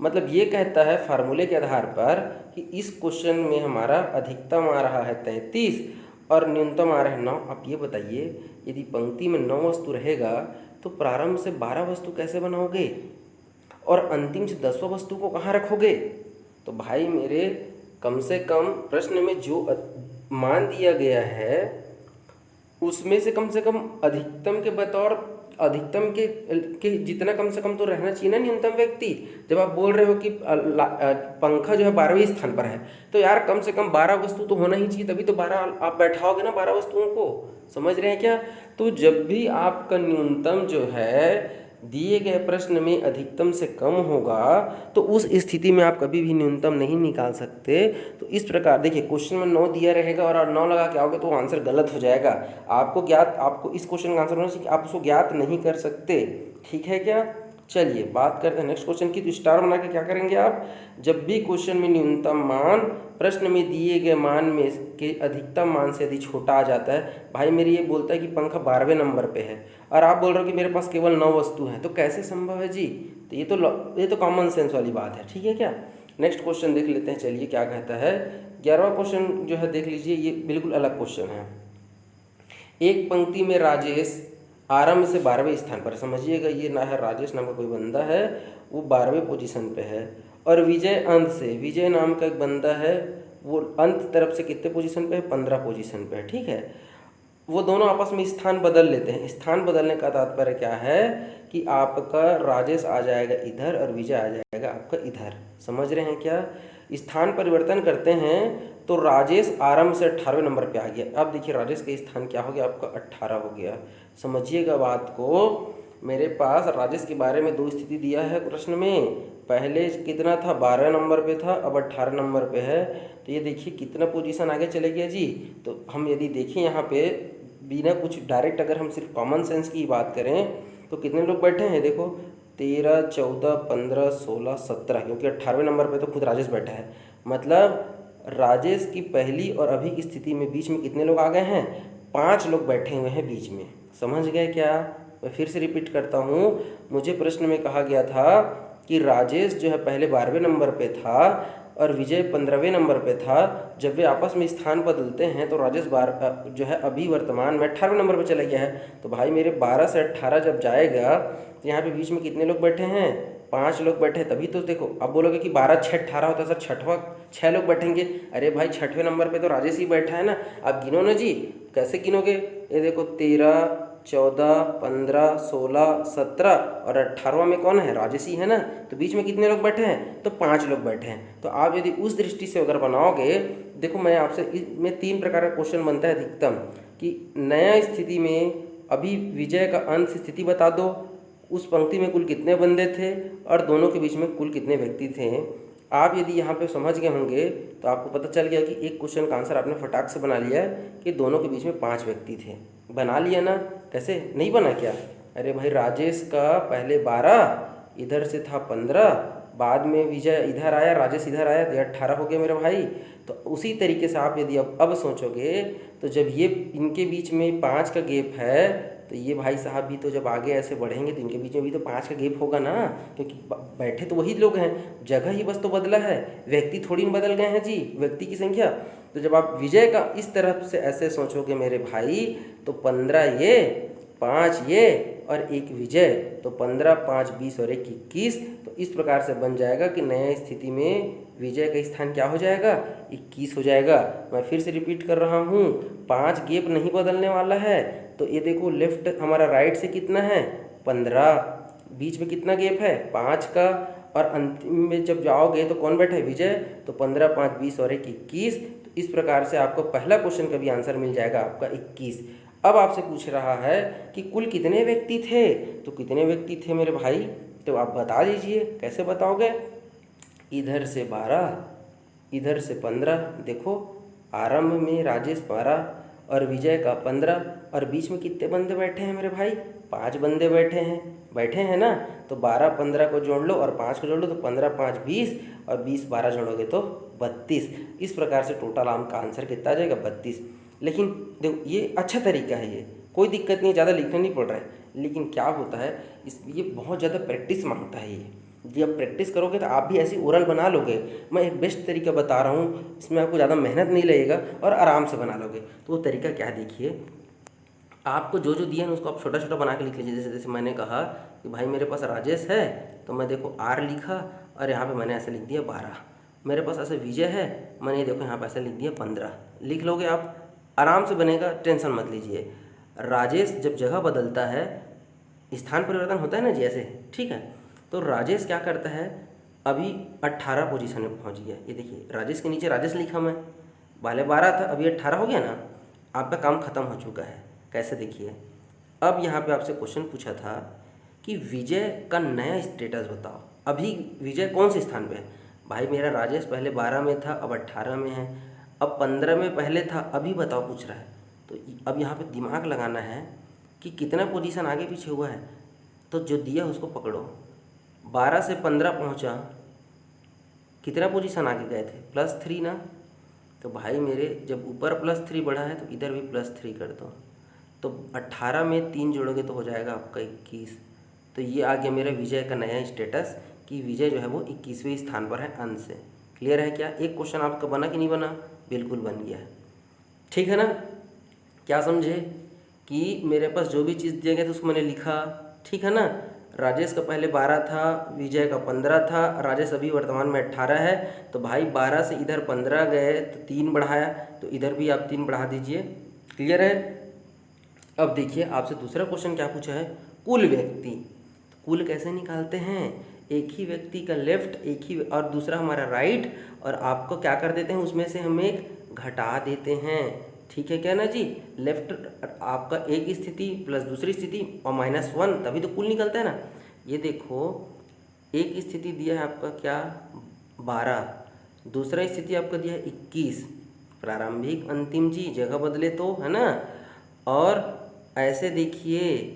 [SPEAKER 1] मतलब ये कहता है फार्मूले के आधार पर कि इस क्वेश्चन में हमारा अधिकतम आ रहा है 33 और न्यूनतम आ रहा है 9। आप ये बताइए यदि पंक्ति में 9 वस्तु रहेगा तो प्रारंभ से 12 वस्तु कैसे बनाओगे, और अंतिम से 10वां वस्तु को कहाँ रखोगे। तो भाई मेरे कम से कम प्रश्न में जो मान दिया गया है उसमें से कम अधिकतम के बतौर अधिकतम के जितना कम से कम तो रहना चाहिए ना न्यूनतम व्यक्ति। जब आप बोल रहे हो कि पंखा जो है 12वें स्थान पर है, तो यार कम से कम 12 वस्तु तो होना ही चाहिए, तभी तो 12 आप बैठाओगे ना 12 वस्तुओं को, समझ रहे हैं क्या। तो जब भी आपका न्यूनतम जो है दिए गए प्रश्न में अधिकतम से कम होगा तो उस स्थिति में आप कभी भी न्यूनतम नहीं निकाल सकते। तो इस प्रकार देखिए क्वेश्चन में 9 दिया रहेगा और आप 9 लगा के आओगे तो आंसर गलत हो जाएगा। आपको इस क्वेश्चन का आंसर होना चाहिए कि आप उसको ज्ञात नहीं कर सकते, ठीक है क्या। चलिए बात करते हैं नेक्स्ट क्वेश्चन की। तो स्टार बना के क्या करेंगे आप, जब भी क्वेश्चन में न्यूनतम मान प्रश्न में दिए गए मान में के अधिकतम मान से यदि छोटा आ जाता है, भाई मेरी ये बोलता है कि पंखा 12वें नंबर पे है और आप बोल रहे हो कि मेरे पास केवल 9 वस्तु हैं, तो कैसे संभव है जी। तो ये तो कॉमन सेंस वाली बात है, ठीक है क्या। नेक्स्ट क्वेश्चन देख लेते हैं, चलिए क्या कहता है। 11वां क्वेश्चन जो है देख लीजिए, ये बिल्कुल अलग क्वेश्चन है। एक पंक्ति में राजेश आरंभ से 12वें स्थान पर, समझिएगा ये ना है राजेश नाम का कोई बंदा है, वो 12वें पोजीशन पे है, और विजय अंत से, विजय नाम का एक बंदा है, वो अंत तरफ से कितने पोजीशन पे है, 15 पोजीशन पे है, ठीक है। वो दोनों आपस में स्थान बदल लेते हैं। स्थान बदलने का तात्पर्य क्या है कि आपका राजेश आ जाएगा इधर और विजय आ जाएगा आपका इधर, समझ रहे हैं क्या। स्थान परिवर्तन करते हैं तो राजेश आरंभ से 18वें नंबर पे आ गया। अब देखिए राजेश का स्थान क्या हो गया, आपका 18 हो गया। समझिएगा बात को। मेरे पास राजेश के बारे में दो स्थिति दिया है प्रश्न में। पहले कितना था, 12 नंबर पे था, अब 18 नंबर पे है। तो ये देखिए कितना पोजीशन आगे चले गया जी। तो हम यदि देखें यहाँ पे बिना कुछ डायरेक्ट, अगर हम सिर्फ कॉमन सेंस की बात करें तो कितने लोग बैठे हैं, देखो 13, 14, 15, 16, 17, क्योंकि 18वें नंबर पे तो खुद राजेश बैठा है। मतलब राजेश की पहली और अभी की स्थिति में बीच में कितने लोग आ गए हैं, 5 लोग बैठे हुए हैं बीच में। समझ गए क्या? मैं फिर से रिपीट करता हूँ। मुझे प्रश्न में कहा गया था कि राजेश जो है पहले 12वें नंबर पे था और विजय 15वें नंबर पे था। जब वे आपस में स्थान बदलते हैं तो राजेश जो है अभी वर्तमान में 18वें नंबर पे चला गया है। तो भाई मेरे 12 से 18 जब जाएगा तो यहाँ पे बीच में कितने लोग बैठे हैं, 5 लोग बैठे। तभी तो देखो, अब बोलोगे कि 12, 6, 18 होता है सर, छठवां 6 लोग बैठेंगे। अरे भाई 6वें नंबर पे तो राजेश ही बैठा है ना। आप गिनो ना जी, कैसे गिनोगे? ये देखो 13, 14, 15, 16, 17 और 18वां में कौन है, राजेश ही है ना। तो बीच में कितने लोग बैठे हैं, तो 5 लोग बैठे हैं। तो आप यदि उस दृष्टि से अगर बनाओगे, देखो मैं आपसे इसमें 3 प्रकार का क्वेश्चन बनता है अधिकतम, कि नया स्थिति में अभी विजय का अंत स्थिति बता दो, उस पंक्ति में कुल कितने बंदे थे और दोनों के बीच में कुल कितने व्यक्ति थे। आप यदि यहाँ पे समझ गए होंगे तो आपको पता चल गया कि एक क्वेश्चन का आंसर आपने फटाक से बना लिया है कि दोनों के बीच में 5 व्यक्ति थे। बना लिया ना? कैसे नहीं बना क्या? अरे भाई राजेश का पहले 12, इधर से था 15, बाद में विजय इधर आया, राजेश इधर आया, तो 18 हो गया मेरे भाई। तो उसी तरीके से आप यदि अब सोचोगे तो जब ये इनके बीच में 5 का गैप है तो ये भाई साहब भी तो जब आगे ऐसे बढ़ेंगे तो इनके बीच में भी तो 5 का गैप होगा ना, क्योंकि बैठे तो वही लोग हैं, जगह ही बस तो बदला है, व्यक्ति थोड़ी न बदल गए हैं जी, व्यक्ति की संख्या। तो जब आप विजय का इस तरफ से ऐसे सोचोगे मेरे भाई, तो 15 ये, 5 ये और एक विजय, तो 15, 5, 20 और 1, 21। तो इस प्रकार से बन जाएगा कि नया स्थिति में विजय का स्थान क्या हो जाएगा, 21 हो जाएगा। मैं फिर से रिपीट कर रहा हूँ, 5 गैप नहीं बदलने वाला है। तो ये देखो लेफ्ट हमारा राइट से कितना है, 15, बीच में कितना गैप है, 5 का, और अंतिम में जब जाओगे तो कौन बैठा है, विजय। तो 15, 5, 20 और 1, 21। तो इस प्रकार से आपको पहला क्वेश्चन का भी आंसर मिल जाएगा आपका 21। अब आपसे पूछ रहा है कि कुल कितने व्यक्ति थे, तो कितने व्यक्ति थे मेरे भाई, तो आप बता दीजिए। कैसे बताओगे? इधर से 12, इधर से 15। देखो आरंभ में राजेश 12 और विजय का 15, और बीच में कितने बंदे बैठे हैं मेरे भाई, 5 बंदे बैठे हैं ना। तो 12, 15 को जोड़ लो और 5 को जोड़ लो, तो 15, 5, 20 और 20, 12 जोड़ोगे तो 32। इस प्रकार से टोटल आपका आंसर कितना आ जाएगा, 32। लेकिन देखो ये अच्छा तरीका है, ये कोई दिक्कत नहीं, ज़्यादा लिखना नहीं पड़ रहा है। लेकिन क्या होता है, ये बहुत ज़्यादा प्रैक्टिस मांगता है। ये आप प्रैक्टिस करोगे तो आप भी ऐसी ओरल बना लोगे। मैं एक बेस्ट तरीका बता रहा हूँ, इसमें आपको ज़्यादा मेहनत नहीं लगेगा और आराम से बना लोगे। तो वो तरीका क्या है, देखिए आपको जो जो दिया है उसको आप छोटा छोटा बना के लिख लीजिए। जैसे जैसे मैंने कहा कि भाई मेरे पास राजेश है, तो मैं देखो आर लिखा और यहाँ पे मैंने ऐसे लिख दिया 12। मेरे पास ऐसे विजय है, मैंने देखो यहाँ पे ऐसे लिख दिया 15। लिख लोगे आप, आराम से बनेगा, टेंशन मत लीजिए। राजेश जब जगह बदलता है, स्थान परिवर्तन होता है ना जी ऐसे, ठीक है। तो राजेश क्या करता है, अभी 18 पोजीशन में पहुंच गया। ये देखिए राजेश के नीचे राजेश लिखा मैं, पहले 12 था, अभी 18 हो गया ना। आपका काम खत्म हो चुका है। कैसे, देखिए अब यहाँ पे आपसे क्वेश्चन पूछा था कि विजय का नया स्टेटस बताओ। अभी विजय कौन से स्थान पे है, भाई मेरा राजेश पहले 12 में था, अब 18 में है, अब 15 में पहले था, अभी बताओ पूछ रहा है। तो अब यहाँ पे दिमाग लगाना है कि कितना पोजीशन आगे पीछे हुआ है। तो जो दिया उसको पकड़ो, 12 से 15 पहुँचा, कितना पोजीशन आगे गए थे, +3 ना। तो भाई मेरे जब ऊपर +3 बढ़ा है तो इधर भी +3 कर दो। तो 18 में 3 जोड़ोगे तो हो जाएगा आपका 21। तो ये आ गया मेरा विजय का नया स्टेटस कि विजय जो है वो 21वें स्थान पर है अंश से। क्लियर है क्या? एक क्वेश्चन आपका बना कि नहीं बना? बिल्कुल बन गया है, ठीक है ना। क्या समझे कि मेरे पास जो भी चीज़ दिया गया था उसको मैंने लिखा, ठीक है ना। राजेश का पहले 12 था, विजय का 15 था, राजेश अभी वर्तमान में 18 है। तो भाई 12 से इधर 15 गए तो 3 बढ़ाया, तो इधर भी आप 3 बढ़ा दीजिए। क्लियर है? अब देखिए आपसे दूसरा क्वेश्चन क्या पूछा है, कुल व्यक्ति। तो कुल कैसे निकालते हैं, एक ही व्यक्ति का लेफ्ट, एक ही और दूसरा हमारा राइट, और आपको क्या कर देते हैं उसमें से हम एक घटा देते हैं। ठीक है क्या ना जी, लेफ्ट आपका एक स्थिति प्लस दूसरी स्थिति और -1, तभी तो कुल निकलता है ना। ये देखो एक स्थिति दिया है आपका क्या 12, दूसरा स्थिति आपका दिया है 21, प्रारंभिक अंतिम जी जगह बदले तो, है ना। और ऐसे देखिए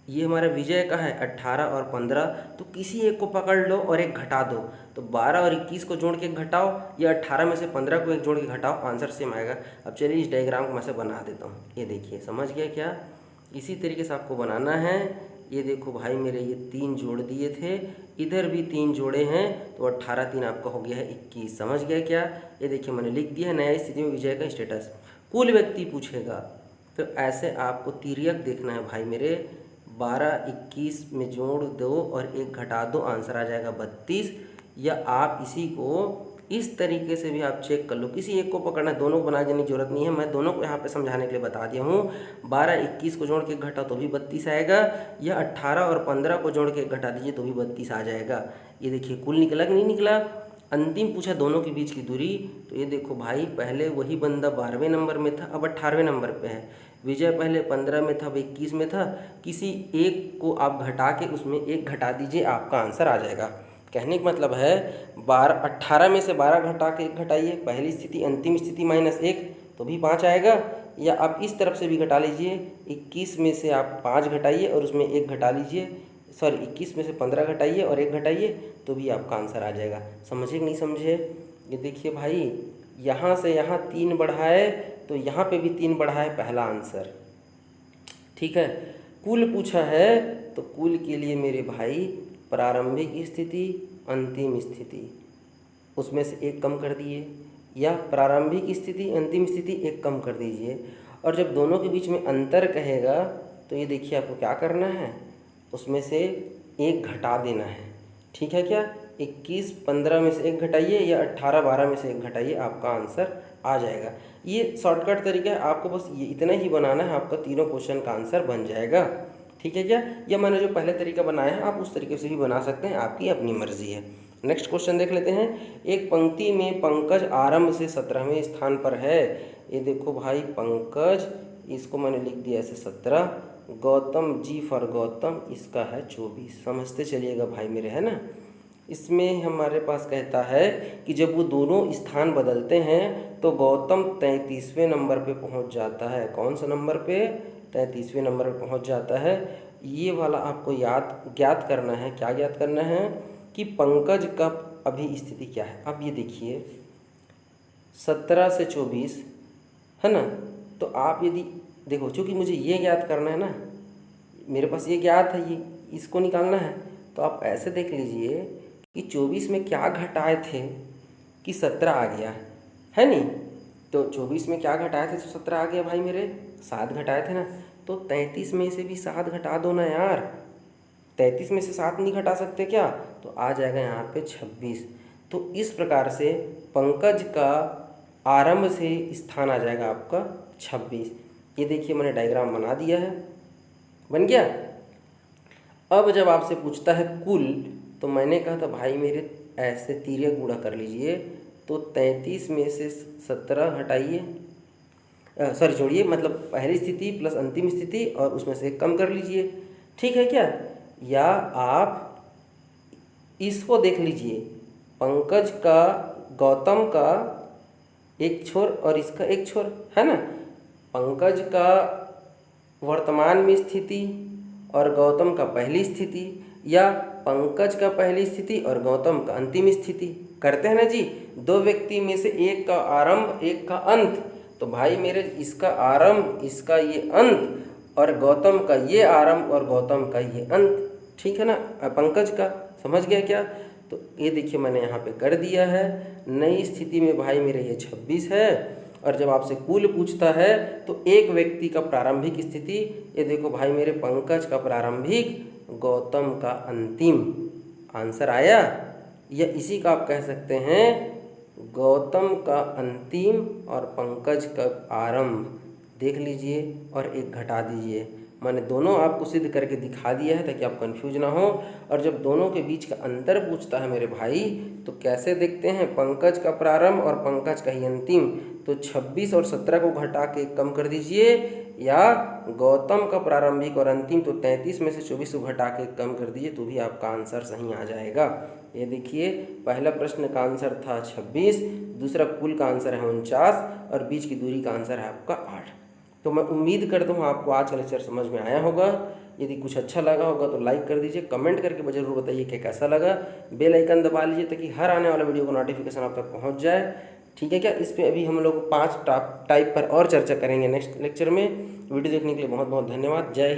[SPEAKER 1] ये हमारा विजय का है 18 और 15, तो किसी एक को पकड़ लो और एक घटा दो। तो 12 और 21 को जोड़ के घटाओ या 18 में से 15 को एक जोड़ के घटाओ, आंसर सेम आएगा। अब चलिए इस डायग्राम को मैं से बना देता हूँ। ये देखिए समझ गया क्या, इसी तरीके से आपको बनाना है। ये देखो भाई मेरे ये 3 जोड़ दिए थे, इधर भी 3 जोड़े हैं, तो 18 3 आपका हो गया है 21। समझ गया क्या, ये देखिए मैंने लिख दिया है नया स्थिति में विजय का स्टेटस। कुल व्यक्ति पूछेगा तो ऐसे आपको तिर्यक देखना है भाई मेरे, 12 21 में जोड़ दो और एक घटा दो, आंसर आ जाएगा 32। या आप इसी को इस तरीके से भी आप चेक कर लो, किसी एक को पकड़ना, दोनों को बना देने की जरूरत नहीं है, मैं दोनों को यहाँ पे समझाने के लिए बता दिया हूँ। 12 21 को जोड़ के घटा तो भी 32 आएगा, या 18 और 15 को जोड़ के घटा दीजिए तो भी 32 आ जाएगा। ये देखिए कुल निकला कि नहीं निकला। अंतिम पूछा दोनों के बीच की दूरी, तो ये देखो भाई पहले वही बंदा 12वें नंबर में था, अब 18वें नंबर पे है। विजय पहले 15 में था, अब 21 में था, किसी एक को आप घटा के उसमें एक घटा दीजिए, आपका आंसर आ जाएगा। कहने का मतलब है 18 में से 12 घटा के एक घटाइए, पहली स्थिति अंतिम स्थिति -1 तो भी 5 आएगा। या आप इस तरफ से भी घटा लीजिए, 21 में से आप 5 घटाइए और उसमें एक घटा लीजिए, सॉरी 21 में से 15 घटाइए और एक घटाइए तो भी आपका आंसर आ जाएगा। समझे कि नहीं समझे। ये देखिए भाई यहाँ से यहाँ 3 बढ़ाए तो यहाँ पे भी 3 बढ़ाए, पहला आंसर। ठीक है, कुल पूछा है तो कुल के लिए मेरे भाई प्रारंभिक स्थिति अंतिम स्थिति उसमें से एक कम कर दिए, या प्रारंभिक स्थिति अंतिम स्थिति एक कम कर दीजिए। और जब दोनों के बीच में अंतर कहेगा तो ये देखिए आपको क्या करना है, उसमें से एक घटा देना है। ठीक है क्या, 21 15 में से एक घटाइए या 18 12 में से एक घटाइए, आपका आंसर आ जाएगा। ये शॉर्टकट तरीका है, आपको बस ये इतना ही बनाना है, आपका तीनों क्वेश्चन का आंसर बन जाएगा। ठीक है क्या, या मैंने जो पहले तरीका बनाया है आप उस तरीके से भी बना सकते हैं, आपकी अपनी मर्जी है। नेक्स्ट क्वेश्चन देख लेते हैं। एक पंक्ति में पंकज आरंभ से 17वें स्थान पर है। ये देखो भाई पंकज, इसको मैंने लिख दिया ऐसे 17, गौतम जी फॉर गौतम इसका है 24। समझते चलिएगा भाई मेरे, है ना। इसमें हमारे पास कहता है कि जब वो दोनों स्थान बदलते हैं तो गौतम 33वें नंबर पे पहुंच जाता है। कौन सा नंबर पे, 33वें नंबर पे पहुंच जाता है। ये वाला आपको ज्ञात करना है। क्या ज्ञात करना है कि पंकज का अभी स्थिति क्या है। अब ये देखिए 17 से 24 है ना, तो आप यदि देखो, चूँकि मुझे ये ज्ञात करना है ना, मेरे पास ये ज्ञात है, ये इसको निकालना है, तो आप ऐसे देख लीजिए कि 24 में क्या घटाए थे कि 17 आ गया, है नहीं। तो 24 में क्या घटाए थे तो 17 आ गया भाई मेरे, 7 घटाए थे ना, तो 33 में से भी 7 घटा दो ना यार। 33 में से 7 नहीं घटा सकते क्या, तो आ जाएगा यहाँ पे 26। तो इस प्रकार से पंकज का आरंभ से स्थान आ जाएगा आपका 26। ये देखिए मैंने डायग्राम बना दिया है, बन गया। अब जब आपसे पूछता है कुल, तो मैंने कहा था भाई मेरे ऐसे तिर्यक गुणा कर लीजिए। तो 33 में से 17 हटाइए, सॉरी जोड़िए, मतलब पहली स्थिति प्लस अंतिम स्थिति और उसमें से कम कर लीजिए। ठीक है क्या, या आप इसको देख लीजिए, पंकज का गौतम का एक छोर और इसका एक छोर, है ना। पंकज का वर्तमान में स्थिति और गौतम का पहली स्थिति, या पंकज का पहली स्थिति और गौतम का अंतिम स्थिति, करते हैं ना जी। दो व्यक्ति में से एक का आरंभ एक का अंत, तो भाई मेरे इसका आरंभ इसका ये अंत, और गौतम का ये आरंभ और गौतम का ये अंत। ठीक है ना, पंकज का समझ गया क्या। तो ये देखिए मैंने यहाँ पे कर दिया है। नई स्थिति में भाई मेरे ये 26 है, और जब आपसे कुल पूछता है तो एक व्यक्ति का प्रारंभिक स्थिति, ये देखो भाई मेरे पंकज का प्रारंभिक गौतम का अंतिम, आंसर आया। या इसी का आप कह सकते हैं गौतम का अंतिम और पंकज का आरंभ, देख लीजिए और एक घटा दीजिए, मैंने दोनों आपको सिद्ध करके दिखा दिया है ताकि आप कंफ्यूज ना हो। और जब दोनों के बीच का अंतर पूछता है मेरे भाई, तो कैसे देखते हैं, पंकज का प्रारंभ और पंकज का ही अंतिम। तो 26 और 17 को घटा के कम कर दीजिए, या गौतम का प्रारंभिक और अंतिम, तो 33 में से 24 को घटा के कम कर दीजिए, तो भी आपका आंसर सही आ जाएगा। ये देखिए, पहला प्रश्न का आंसर था 26, दूसरा कुल का आंसर है 49 और बीच की दूरी का आंसर है आपका 8। तो मैं उम्मीद करता हूँ आपको आज का लेक्चर समझ में आया होगा। यदि कुछ अच्छा लगा होगा तो लाइक कर दीजिए, कमेंट करके ज़रूर बताइए कि कैसा लगा। बेल आइकन दबा लीजिए ताकि हर आने वाला वीडियो का नोटिफिकेशन आप तक पहुँच जाए। ठीक है क्या? इस पे अभी हम लोग 5 टाइप पर और चर्चा करेंगे नेक्स्ट लेक्चर में। वीडियो देखने के लिए बहुत बहुत धन्यवाद। जय हिंद।